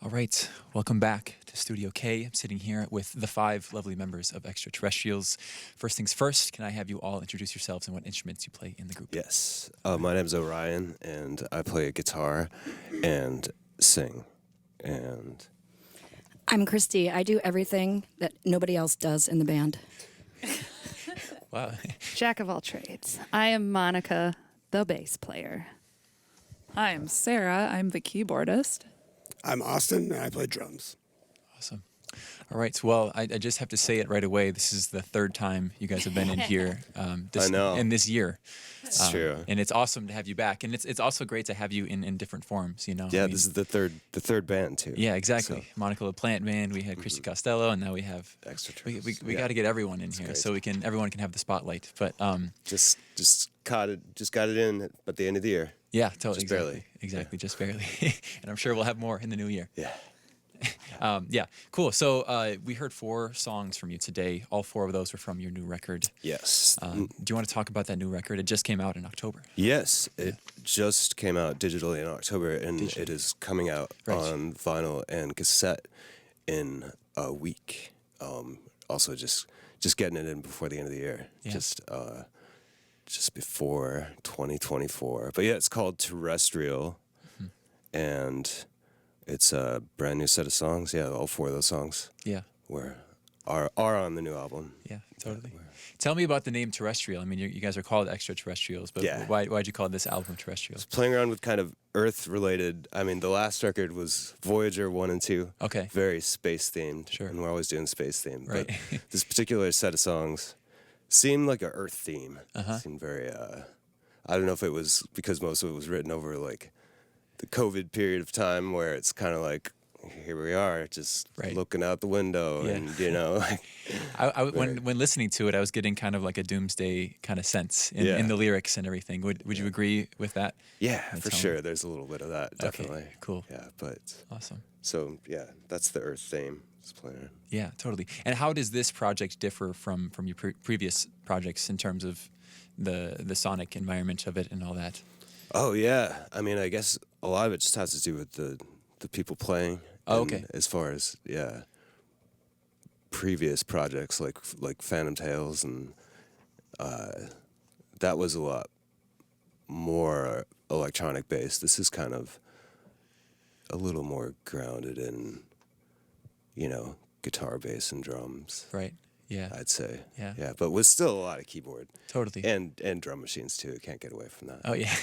All right, welcome back to Studio K. I'm sitting here with the 5 lovely members of Extraterrestrials. First things first, can I have you all introduce yourselves and what instruments you play in the group? Yes. My name's Orion, and I play guitar and sing. And I'm Christy. I do everything that nobody else does in the band. Wow. Jack of all trades. I am Monica, the bass player. Hi, I'm Sarah. I'm the keyboardist. I'm Austin, and I play drums. Awesome. All right, well, I just have to say it right away. This is the 3rd time you guys have been in here I know. in this year. it's true. And it's awesome to have you back. And it's also great to have you in different forms, you know? Yeah, I mean, this is the third band, too. Yeah, exactly. So, Monica the Plant Band, we had Christy Costello, and now we have... Extraterrestrials. We Yeah. got to get everyone in here great. so everyone can have the spotlight. But Just got it in at the end of the year. yeah, totally. Just exactly, barely. Exactly, just barely. And I'm sure we'll have more in the new year. Yeah. Yeah, cool. So we heard 4 songs from you today. All 4 of those were from your new record. Yes. Do you want to talk about that new record? It just came out in October. Yes, it just came out digitally in October, and it is coming out Right. on vinyl and cassette in a week. Also, just getting it in before the end of the year, Yeah. just before 2024. But yeah, it's called Terrestrial, and it's a brand new set of songs. Yeah, all 4 of those songs Yeah, are on the new album. yeah, totally. Tell me about the name Terrestrial. I mean, you guys are called Extraterrestrials, but Yeah. why'd you call this album Terrestrial? Playing around with kind of Earth-related. I mean, the last record was Voyager 1 and 2. Okay. Very space-themed. Sure. And we're always doing space-themed. Right. But this particular set of songs seemed like a Earth theme. Uh-huh. Seemed very, I don't know if it was because most of it was written over, like, the COVID period of time where it's kind of like, here we are, just Right. looking out the window, Yeah. and, you know, like, When listening to it, I was getting kind of like a doomsday kind of sense in Yeah. the lyrics and everything. Would you agree with that? yeah, The for tone. sure. There's a little bit of that, definitely. Okay, cool. Yeah, but, Awesome. so, yeah, that's the Earth theme. Just playing. Yeah, totally. And how does this project differ from your previous projects in terms of the sonic environment of it and all that? Oh yeah, I mean, I guess a lot of it just has to do with the people playing. Oh, and okay. As far as previous projects like Phantom Tales, and that was a lot more electronic based. This is kind of a little more grounded in, guitar, bass, and drums. Right. Yeah. I'd say. Yeah. Yeah, but with still a lot of keyboard Totally. and drum machines too. Can't get away from that. Oh yeah.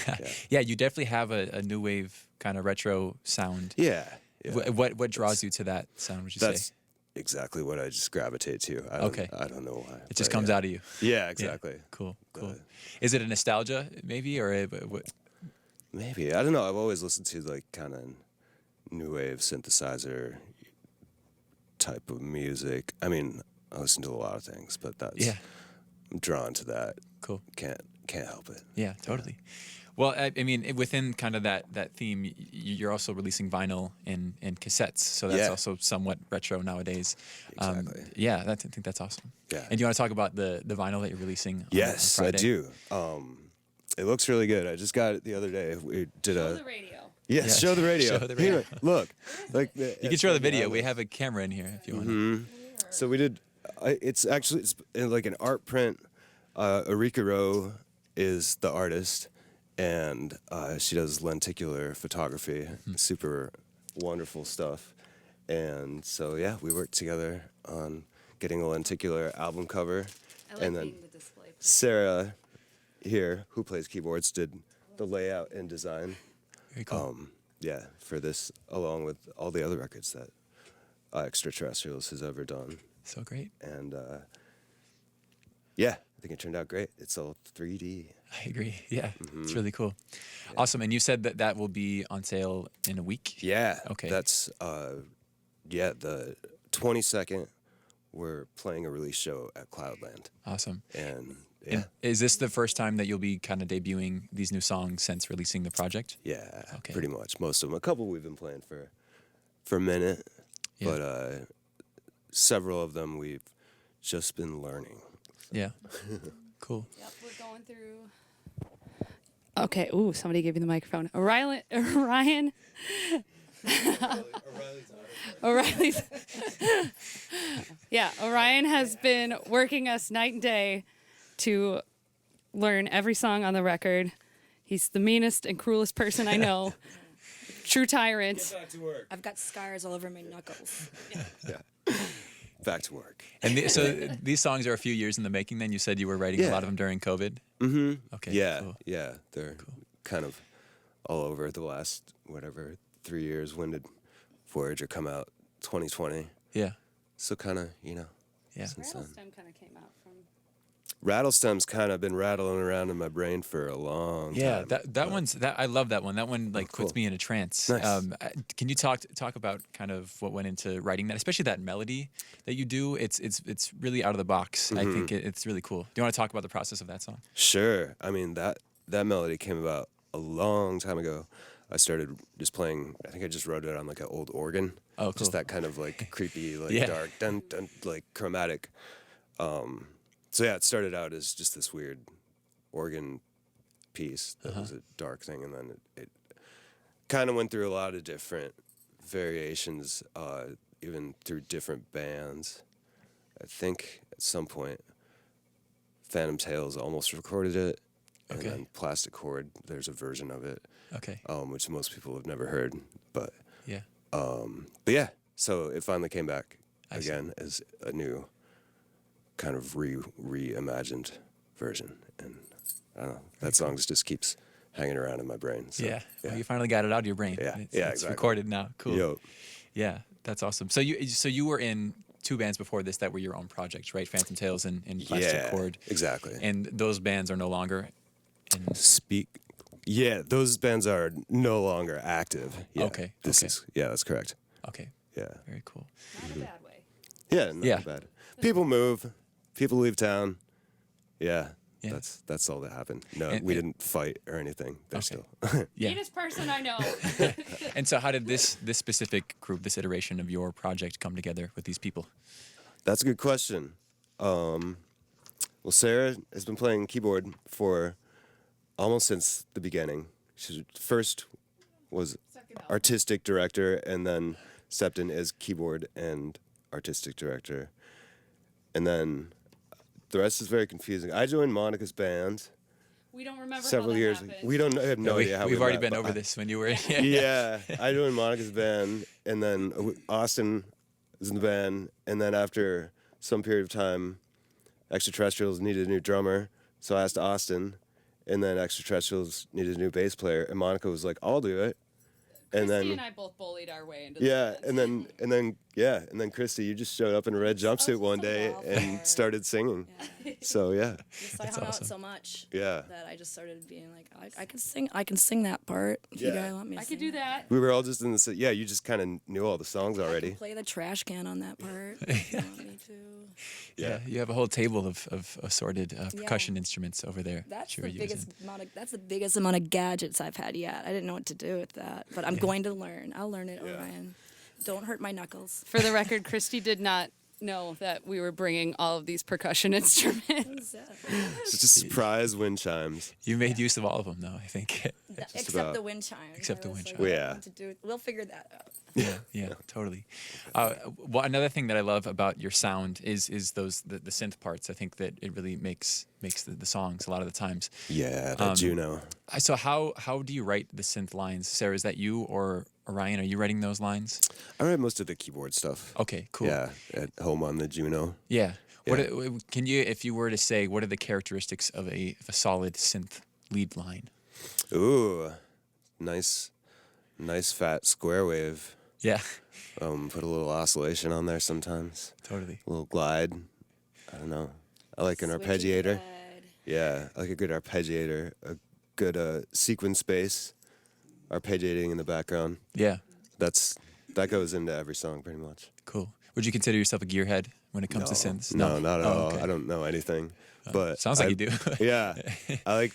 Yeah. You definitely have a new wave kind of retro sound. Yeah. Yeah. What draws you to that sound? Would you That's say exactly what I just gravitate to. Okay. I don't know why. it just but comes yeah. out of you? Yeah, exactly. Yeah. Cool. Cool. Uh, Is it a nostalgia maybe or what? Maybe. I don't know. I've always listened to like kind of new wave synthesizer type of music. I mean, I listen to a lot of things, but that's Yeah. I'm drawn to that. Cool. Can't help it. Yeah, totally. Well, I mean, within kind of that theme, you're also releasing vinyl and cassettes, so that's Yeah. also somewhat retro nowadays. Exactly. Yeah, I think that's awesome. Yeah. And do you want to talk about the vinyl that you're releasing? On Yes, I Friday? do. It looks really good. I just got it the other day. We did radio. Yes, Yeah, show the radio. show the radio. Here, look. Like You can show the video. We have a camera in here if you want. Mm-hmm. So we did. It's like an art print. Erika Rowe is the artist, and she does lenticular photography. Super wonderful stuff. And so yeah, we worked together on getting a lenticular album cover. And then the display. Sarah here, who plays keyboards, did the layout and design. Very cool. Yeah, for this, along with all the other records that Extraterrestrials has ever done. So great. And yeah, I think it turned out great. It's all 3D. I agree. Yeah, Mm-hmm. it's really cool. Awesome. And you said that will be on sale in a week? Yeah. Okay. That's the 22nd. We're playing a release show at Cloudland, Awesome. and yeah, And is this the first time that you'll be kind of debuting these new songs since releasing the project? yeah, Okay. pretty much most of them. A couple we've been playing for a minute, Yeah. but several of them we've just been learning. Yeah. Cool. Yep, we're going through. Okay. Ooh, somebody gave me the microphone. Orion O'Reilly's. Yeah, Orion has been working us night and day to learn every song on the record. He's the meanest and cruelest person I know. True tyrant. Back to work. I've got scars all over my knuckles. Yeah. Back to work. And so these songs are a few years in the making. Then you said you were writing a Yeah. lot of them during COVID. Mm-hmm. Okay. Yeah. Cool. Yeah. They're kind of all over the last, 3 years. When did Voyager come out? 2020. Yeah. So kind of, Yeah. since then. Rattlestem kind of came out from. Rattlestem's kind of been rattling around in my brain for a long Yeah, time. that one's I love that one. That one cool. puts me in a trance. Nice. Can you talk about kind of what went into writing that, especially that melody that you do? It's really out of the box. I think it's really cool. Do you want to talk about the process of that song? Sure. I mean, that melody came about a long time ago. I started just playing, I think I just wrote it on like an old organ. Oh, cool. Just that kind of like creepy, like Yeah. dark, dun, dun, like chromatic. So yeah, it started out as just this weird organ piece that was a dark thing, and then it kind of went through a lot of different variations, even through different bands. I think at some point, Phantom Tales almost recorded it, and Okay. then Plastic Chord, there's a version of it, Okay. which most people have never heard, but Yeah. yeah, so it finally came back I see. again as a new kind of reimagined version, and I don't know, that song just keeps hanging around in my brain. So, Yeah. Well, you finally got it out of your brain. Yeah. It's Exactly. recorded now. Cool. Yo, Yeah, that's awesome. So you were in two bands before this that were your own projects, right? Phantom Tales and Plastic yeah, Chord. exactly. And those bands are no longer. Yeah, those bands are no longer active. Yeah, Okay, okay. That's correct. Okay. Yeah, Very cool. Not a bad way. yeah, not Yeah. bad. People move, people leave town. Yeah, Yeah. that's all that happened. No, And- we didn't fight or anything. They're Okay. still. Yeah. Meanest person I know. And so how did this specific group, this iteration of your project come together with these people? That's a good question. Well, Sarah has been playing keyboard for almost since the beginning. She first was artistic director and then stepped in as keyboard and artistic director. And then the rest is very confusing. I joined Monica's band We don't remember several how that years. happened. We don't I have no idea how We've we already met, been but over this when you were in. Yeah, I joined Monica's band, and then Austin was in the band, and then after some period of time, Extraterrestrials needed a new drummer, so I asked Austin, and then Extraterrestrials needed a new bass player, and Monica was like, "I'll do it," and Christy then and I both bullied our way into yeah, this. and then Christy, you just showed up in a red jumpsuit one day and started singing. So yeah, Just I hung awesome. out so much yeah. that I just started being like, I can sing that part. If you Yeah. guys want me to I sing could do it. that. We were all just in the yeah. You just kind of knew all the songs I already. can play the trash can on that part. If you want me to. Yeah, you have a whole table of assorted percussion instruments over there. That's that you the were biggest using. amount of gadgets I've had yet. I didn't know what to do with that, but I'm going to learn. I'll learn it, Orion. Don't hurt my knuckles. For the record, Christy did not know that we were bringing all of these percussion instruments. It's just surprise wind chimes. You made use of all of them, though, I think. Except about- the wind chimes. Except the I was wind like, chimes. I don't Yeah. know what to do. We'll figure that out. Yeah, totally. Well, another thing that I love about your sound is those the synth parts. I think that it really makes the songs a lot of the times. Yeah, that Juno. So how do you write the synth lines? Sarah, is that you or Orion? Are you writing those lines? I write most of the keyboard stuff. Okay, cool. Yeah, at home on the Juno. Yeah. Yeah. Can you, if you were to say, what are the characteristics of a solid synth lead line? Ooh, nice fat square wave. Yeah, Put a little oscillation on there sometimes. totally. A little glide. I don't know. I like an arpeggiator. Yeah, I like a good arpeggiator. A good sequence bass, arpeggiating in the background. Yeah, That goes into every song pretty much. cool. Would you consider yourself a gearhead when it comes to synths? No, not at Oh, all. okay. I don't know anything. But Sounds like I- you do. Yeah, I like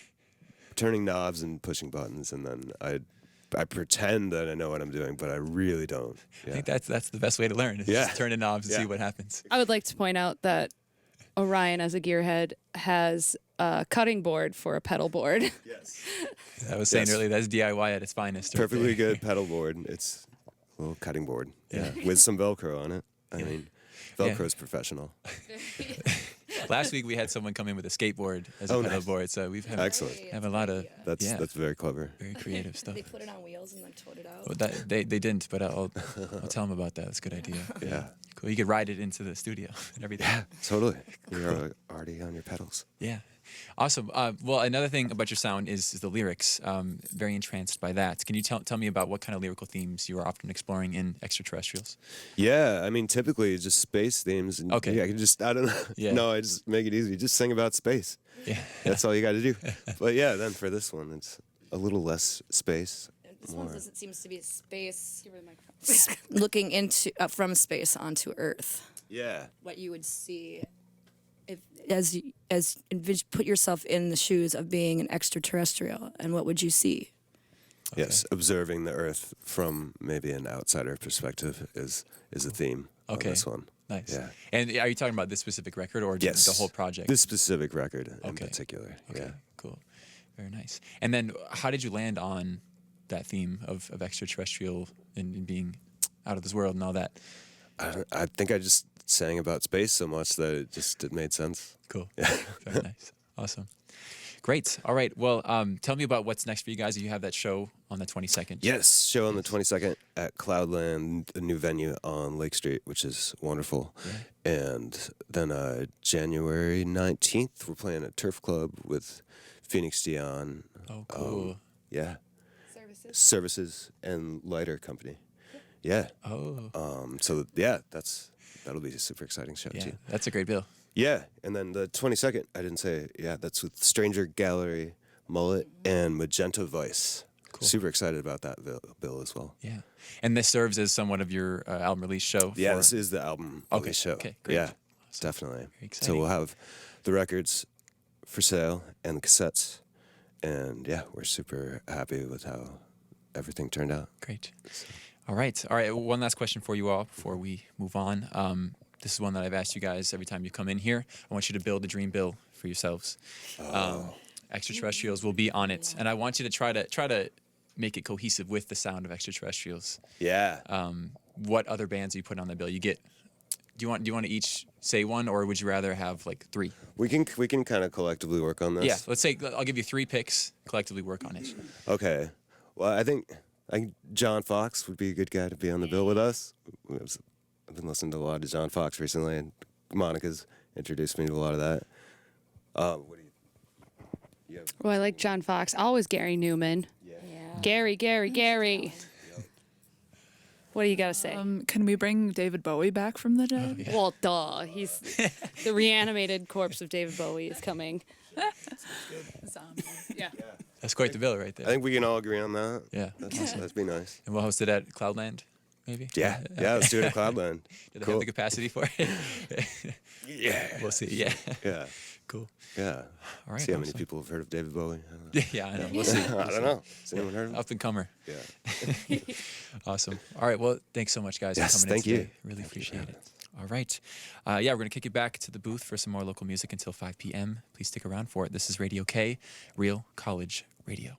turning knobs and pushing buttons, and then I pretend that I know what I'm doing, but I really don't. I Yeah. think that's the best way to learn. Is Yeah. just turn the knobs and see Yeah. what happens. I would like to point out that Orion, as a gearhead, has a cutting board for a pedal board. Yes. I was saying Yes. earlier, that's DIY at its finest. right Perfectly there. good pedal board. It's little cutting board. Yeah, with some Velcro on it. I mean, Velcro's professional. Last week we had someone come in with a skateboard as a Oh, pedal nice. board, so we've had, Excellent. have a lot of That's very clever. very creative stuff. They put it on wheels and then towed it out. Well, they didn't, but I'll tell them about that. That's a good idea. Yeah. Cool. You could ride it into the studio and everything. Yeah, totally. You're already on your pedals. Yeah. Awesome. Well, another thing about your sound is the lyrics. Very entranced by that. Can you tell me about what kind of lyrical themes you are often exploring in Extraterrestrials? Yeah, I mean, typically just space themes. And Okay. Yeah, I can just, I don't know. Yeah. No, I just make it easy. Just sing about space. Yeah. That's all you got to do. But yeah, then for this one, it's a little less space. This one doesn't seem to be space Give her the microphone. looking into from space onto Earth. Yeah. What you would see if put yourself in the shoes of being an extraterrestrial, and what would you see? Yes, observing the Earth from maybe an outsider perspective is a theme on Okay. this one. Nice. Yeah. And are you talking about this specific record or just Yes. the whole project? This specific record in Okay. particular. Okay. Yeah. Cool. Very nice. And then how did you land on that theme of extraterrestrial and being out of this world and all that? I think I just sang about space so much that it made sense. Cool. Very nice. Awesome. Great. All right. Well, tell me about what's next for you guys. You have that show on the 22nd. Yes, show on the 22nd at Cloudland, a new venue on Lake Street, which is wonderful. Yeah. And then January 19th, we're playing at Turf Club with Phoenix Dion. Oh, cool. Yeah. Services. Services and Lighter Company. Yeah. Oh. So yeah, that'll be a super exciting show Yeah. too. That's a great bill. Yeah, and then the 22nd, I didn't say, yeah, that's with Stranger Gallery, Mullet, and Magenta Vice. Cool. Super excited about that bill as well. Yeah. And this serves as somewhat of your album release show. Yeah, for- this is the album Okay, release show. okay, great. Yeah, Awesome. definitely. Very So exciting. we'll have the records for sale and the cassettes. And yeah, we're super happy with how everything turned out. Great. All right. All right. One last question for you all before we move on. This is one that I've asked you guys every time you come in here. I want you to build a dream bill for yourselves. Extraterrestrials will be on it, and I want you to try to make it cohesive with the sound of Extraterrestrials. Yeah. What other bands are you putting on the bill? Do you want to each say one, or would you rather have like three? We can kind of collectively work on this. Yeah. Let's say I'll give you 3 picks. Collectively work on it. Okay. Well, I think John Fox would be a good guy to be on the bill with us. I've been listening to a lot of John Fox recently, and Monica's introduced me to a lot of that. What do you have? Oh, I like John Fox. Always Gary Newman. Yeah. Gary. What do you got to say? Can we bring David Bowie back from the dead? Well, duh. He's the reanimated corpse of David Bowie is coming. Zombie. Yeah. That's quite the bill right I there. think we can all agree on that. Yeah. That'd be nice. And we'll host it at Cloudland, maybe. Yeah, let's do it at Cloudland. Do they Cool. have the capacity for it? Yeah. We'll see. Yeah. Yeah. Cool. Yeah. All right. See how many awesome. people have heard of David Bowie. I don't know. Yeah, I know. We'll see. I don't know. Has anyone heard of him? Up and comer. Yeah. Awesome. All right. Well, thanks so much, guys, Yes, for coming thank in you. today. Really appreciate it. All right. Yeah, we're going to kick it back to the booth for some more local music until 5 p.m. Please stick around for it. This is Radio K, Real College Radio.